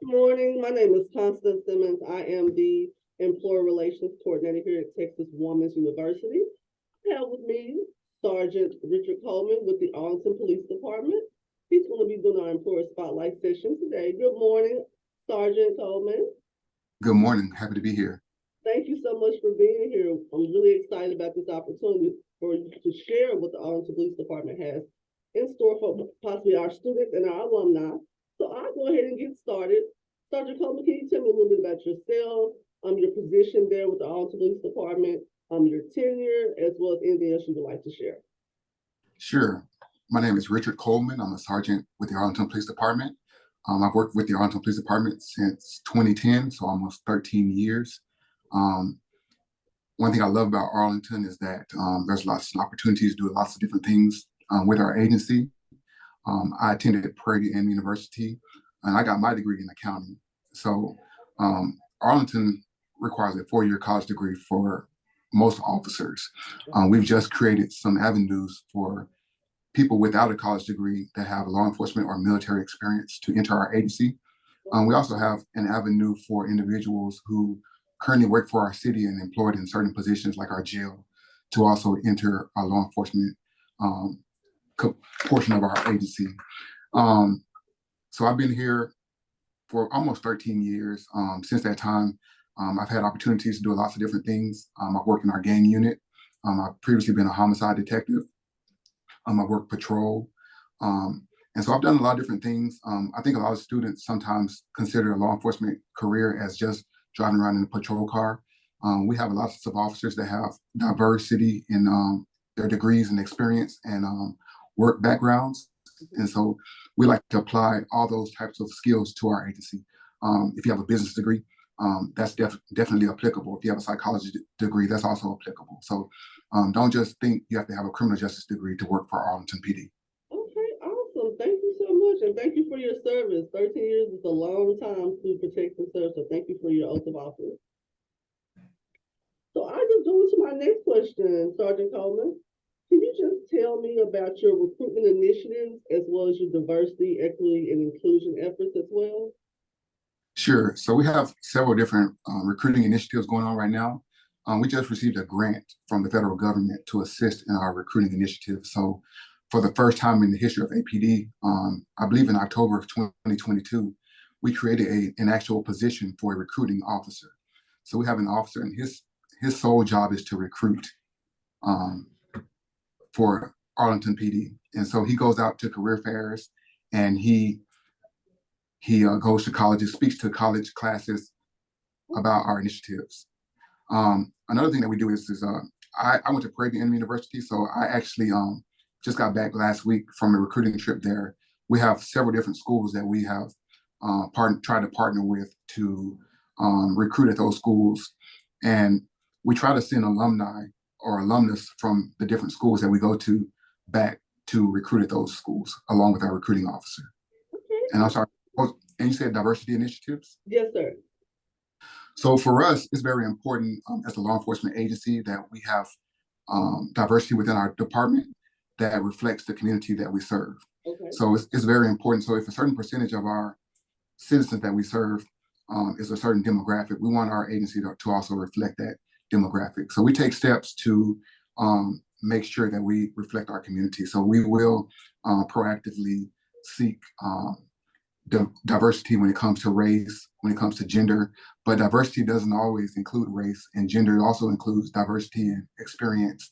Morning. My name is Constance Simmons. I am the Employer Relations Coordinator here at Texas Women's University. I have with me Sergeant Richard Coleman with the Arlington Police Department. He's going to be doing our Employer Spotlight session today. Good morning, Sergeant Coleman. Good morning. Happy to be here. Thank you so much for being here. I'm really excited about this opportunity for you to share what the Arlington Police Department has in store for possibly our students and our alumni. So I'll go ahead and get started. Sergeant Coleman, can you tell me a little bit about yourself, your position there with the Arlington Police Department, your tenure, as well as anything else you would like to share? Sure. My name is Richard Coleman. I'm a sergeant with the Arlington Police Department. I've worked with the Arlington Police Department since 2010, so almost 13 years. One thing I love about Arlington is that there's lots of opportunities to do lots of different things with our agency. I attended Prairie View University, and I got my degree in accounting. So Arlington requires a 4-year college degree for most officers. We've just created some avenues for people without a college degree that have law enforcement or military experience to enter our agency. We also have an avenue for individuals who currently work for our city and employed in certain positions like our jail to also enter our law enforcement portion of our agency. So I've been here for almost 13 years. Since that time, I've had opportunities to do lots of different things. I've worked in our gang unit. I've previously been a homicide detective. I've worked patrol. And so I've done a lot of different things. I think a lot of students sometimes consider a law enforcement career as just driving around in a patrol car. We have lots of officers that have diversity in their degrees and experience and work backgrounds. And so we like to apply all those types of skills to our agency. If you have a business degree, that's definitely applicable. If you have a psychology degree, that's also applicable. So don't just think you have to have a criminal justice degree to work for Arlington PD. Okay, awesome. Thank you so much. And thank you for your service. 13 years is a long time to protect and serve. So thank you for your oath of office. So I just go into my next question, Sergeant Coleman. Can you just tell me about your recruitment initiatives as well as your diversity, equity, and inclusion efforts as well? Sure. So we have several different recruiting initiatives going on right now. We just received a grant from the federal government to assist in our recruiting initiative. So for the first time in the history of APD, I believe in October of 2022, we created an actual position for a recruiting officer. So we have an officer and his sole job is to recruit for Arlington PD. And so he goes out to career fairs and he goes to colleges, speaks to college classes about our initiatives. Another thing that we do is I went to Prairie View University, so I actually just got back last week from a recruiting trip there. We have several different schools that we have tried to partner with to recruit at those schools. And we try to send alumni or alumnus from the different schools that we go to back to recruit at those schools, along with our recruiting officer. Okay. And I'm sorry, and you said diversity initiatives? Yes, sir. So for us, it's very important as a law enforcement agency that we have diversity within our department that reflects the community that we serve. Okay. So it's very important. So if a certain percentage of our citizens that we serve is a certain demographic, we want our agency to also reflect that demographic. So we take steps to make sure that we reflect our community. So we will proactively seek diversity when it comes to race, when it comes to gender, but diversity doesn't always include race, and gender also includes diversity and experience,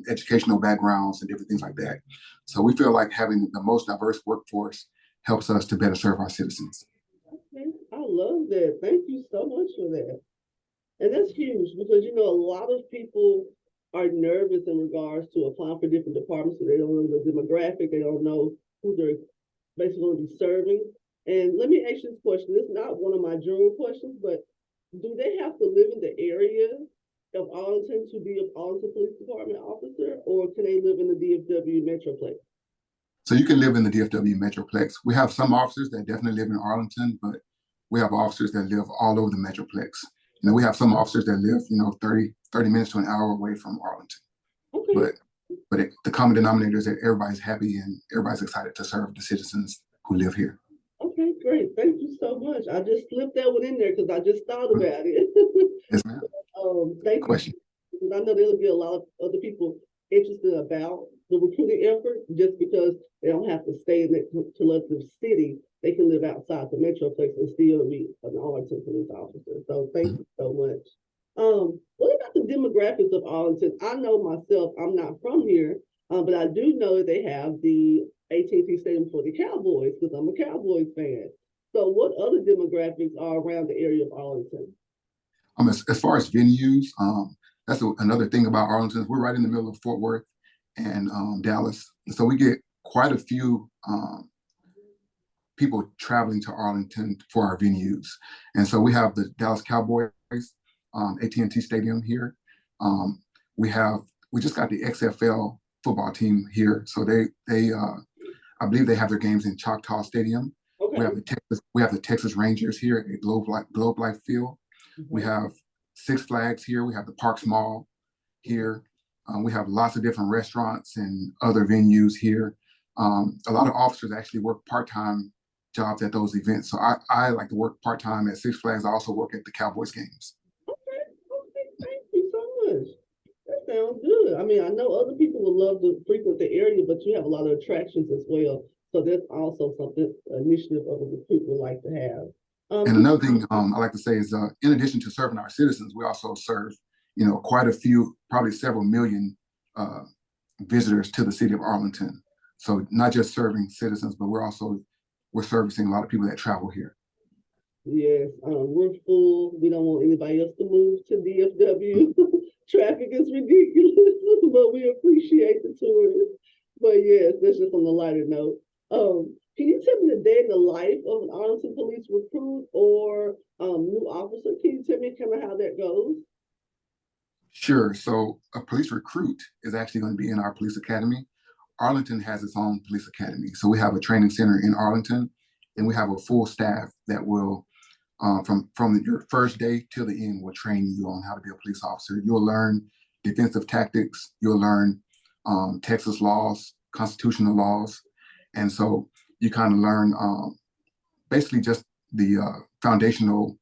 educational backgrounds and different things like that. So we feel like having the most diverse workforce helps us to better serve our citizens. Okay. I love that. Thank you so much for that. And that's huge because, a lot of people are nervous in regards to applying for different departments. So they don't know the demographic. They don't know who they're basically going to be serving. And let me ask you this question. It's not one of my general questions, but do they have to live in the area of Arlington to be an Arlington Police Department officer, or can they live in the DFW Metroplex? So you can live in the DFW Metroplex. We have some officers that definitely live in Arlington, but we have officers that live all over the Metroplex. We have some officers that live, 30 minutes to an hour away from Arlington. Okay. But the common denominator is that everybody's happy and everybody's excited to serve the citizens who live here. Okay, great. Thank you so much. I just slipped that one in there because I just thought about it. Yes, ma'am. Thank you. Question. Because I know there'll be a lot of other people interested about the recruiting effort just because they don't have to stay in that collective city. They can live outside the metroplex and still be an Arlington police officer. So thank you so much. What about the demographics of Arlington? I know myself, I'm not from here, but I do know that they have the AT&T Stadium for the Cowboys because I'm a Cowboys fan. So what other demographics are around the area of Arlington? As far as venues, that's another thing about Arlington. We're right in the middle of Fort Worth and Dallas, so we get quite a few people traveling to Arlington for our venues. And so we have the Dallas Cowboys, AT&T Stadium here. We just got the XFL football team here, so I believe they have their games in Choctaw Stadium. Okay. We have the Texas Rangers here at Globe Life Field. We have Six Flags here. We have the Parks Mall here. We have lots of different restaurants and other venues here. A lot of officers actually work part-time jobs at those events. So I like to work part-time at Six Flags. I also work at the Cowboys games. Okay, thank you so much. That sounds good. I mean, I know other people would love to frequent the area, but you have a lot of attractions as well. So that's also something initiative of a recruit would like to have. And another thing I like to say is, in addition to serving our citizens, we also serve, quite a few, probably several million visitors to the city of Arlington. So not just serving citizens, but we're servicing a lot of people that travel here. Yes, we're full. We don't want anybody else to move to DFW. Traffic is ridiculous, but we appreciate the tourists. But yes, that's just on the lighter note. Can you tell me the day in the life of an Arlington police recruit or new officer? Can you tell me kind of how that goes? Sure. So a police recruit is actually going to be in our police academy. Arlington has its own police academy. So we have a training center in Arlington, and we have a full staff that will, from your first day till the end, will train you on how to be a police officer. You'll learn defensive tactics. You'll learn Texas laws, constitutional laws. And so you kind of learn basically just the foundational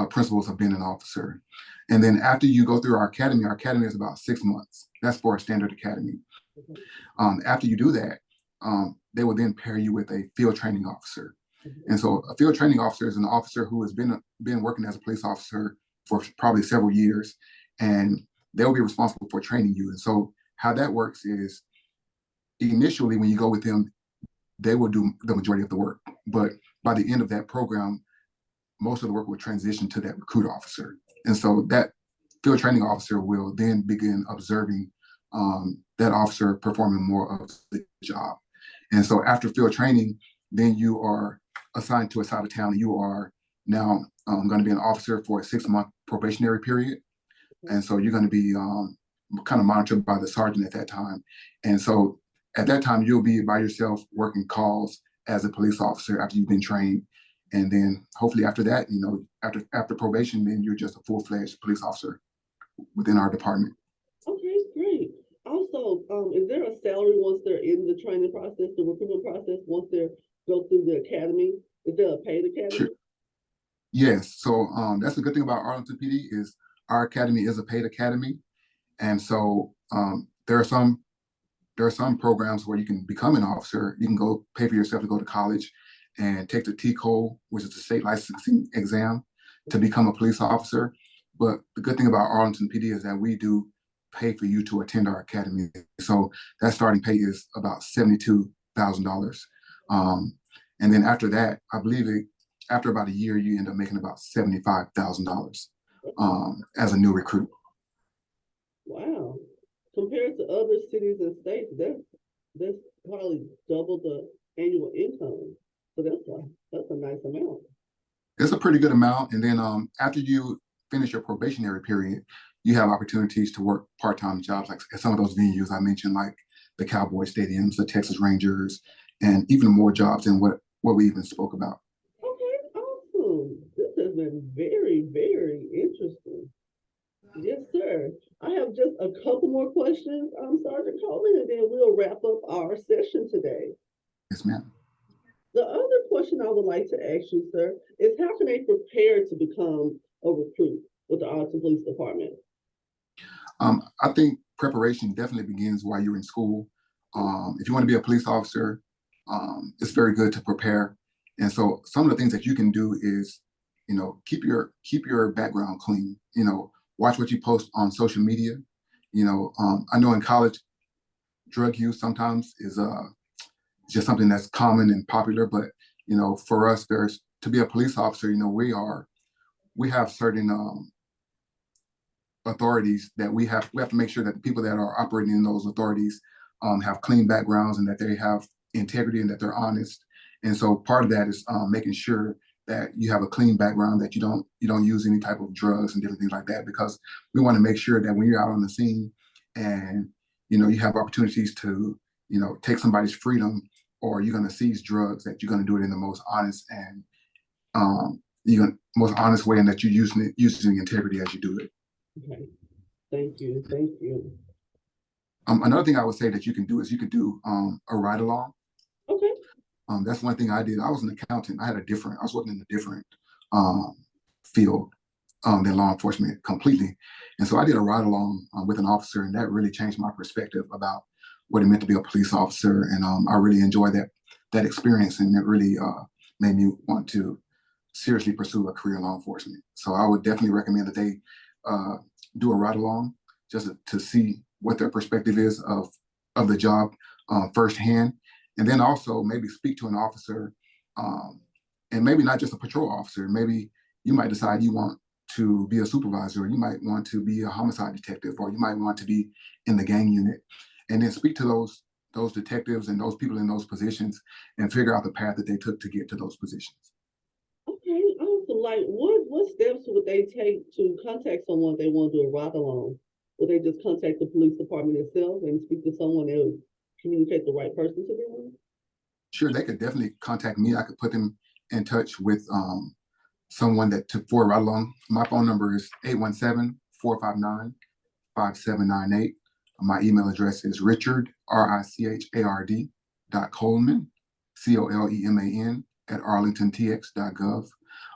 principles of being an officer. And then after you go through our academy is about 6 months. That's for a standard academy. After you do that, they will then pair you with a field training officer. And so a field training officer is an officer who has been working as a police officer for probably several years, and they'll be responsible for training you. And so how that works is initially when you go with them, they will do the majority of the work. But by the end of that program, most of the work will transition to that recruit officer. And so that field training officer will then begin observing that officer performing more of the job. And so after field training, then you are assigned to a side of town, and you are now going to be an officer for a 6-month probationary period. And so you're going to be kind of monitored by the sergeant at that time. And so at that time, you'll be by yourself working calls as a police officer after you've been trained. And then hopefully after that, after probation, then you're just a full-fledged police officer within our department. Okay, great. Also, is there a salary once they're in the training process, the recruitment process, once they go through the academy? Is there a paid academy? Sure. Yes. So that's the good thing about Arlington PD is our academy is a paid academy. And so there are some programs where you can become an officer. You can go pay for yourself to go to college and take the TCOL, which is the state licensing exam, to become a police officer. But the good thing about Arlington PD is that we do pay for you to attend our academy. So that starting pay is about $72,000. And then after that, I believe after about a year, you end up making about $75,000 as a new recruit. Wow. Compared to other cities and states, that's probably double the annual income. So that's a nice amount. It's a pretty good amount. And then after you finish your probationary period, you have opportunities to work part-time jobs, like at some of those venues I mentioned, like the Cowboy Stadiums, the Texas Rangers, and even more jobs than what we even spoke about. Okay, awesome. This has been very, very interesting. Yes, sir. I have just a couple more questions, Sergeant Coleman, and then we'll wrap up our session today. Yes, ma'am. The other question I would like to ask you, sir, is how can they prepare to become a recruit with the Arlington Police Department? I think preparation definitely begins while you're in school. If you want to be a police officer, it's very good to prepare. And so some of the things that you can do is, keep your background clean. Watch what you post on social media. I know in college, drug use sometimes is just something that's common and popular, but for us, there's to be a police officer. We have certain authorities that we have to make sure that the people that are operating in those authorities have clean backgrounds and that they have integrity and that they're honest. And so part of that is making sure that you have a clean background, that you don't use any type of drugs and different things like that, because we want to make sure that when you're out on the scene and you have opportunities to take somebody's freedom, or you're going to seize drugs, that you're going to do it in the most honest and most honest way, and that you're using integrity as you do it. Okay. Thank you. Thank you. Another thing I would say that you can do is you could do a ride along. Okay. That's one thing I did. I was an accountant. I was working in a different field than law enforcement completely. And so I did a ride along with an officer, and that really changed my perspective about what it meant to be a police officer. And I really enjoyed that experience, and it really made me want to seriously pursue a career in law enforcement. So I would definitely recommend that they do a ride along, just to see what their perspective is of the job firsthand. And then also maybe speak to an officer, and maybe not just a patrol officer. Maybe you might decide you want to be a supervisor, or you might want to be a homicide detective, or you might want to be in the gang unit, and then speak to those detectives and those people in those positions and figure out the path that they took to get to those positions. Okay. Awesome. Like, what steps would they take to contact someone if they want to do a ride along? Would they just contact the police department itself and speak to someone that would communicate the right person to them? Sure, they could definitely contact me. I could put them in touch with someone that took for a ride along. My phone number is 817-459-5798. My email address is Richard, RICHARD, .Coleman, COLEMAN, at arlingtontx.gov.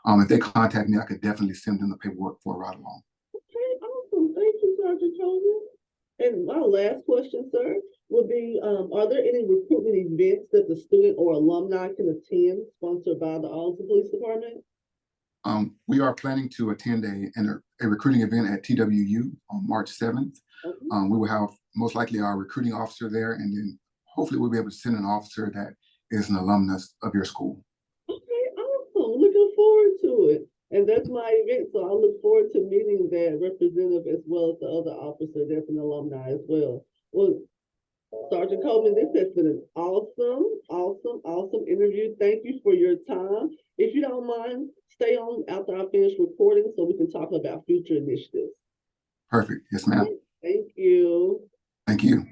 If they contact me, I could definitely send them the paperwork for a ride along. Okay, awesome. Thank you, Sergeant Coleman. And my last question, sir, would be, are there any recruitment events that the student or alumni can attend sponsored by the Arlington Police Department? We are planning to attend a recruiting event at TWU on March 7th. Okay. We will have most likely our recruiting officer there, and then hopefully we'll be able to send an officer that is an alumnus of your school. Okay, awesome. Looking forward to it. And that's my event, so I look forward to meeting that representative as well as the other officer that's an alumni as well. Well, Sergeant Coleman, this has been an awesome interview. Thank you for your time. If you don't mind, stay on after I finish recording so we can talk about future initiatives. Perfect. Yes, ma'am. Thank you. Thank you.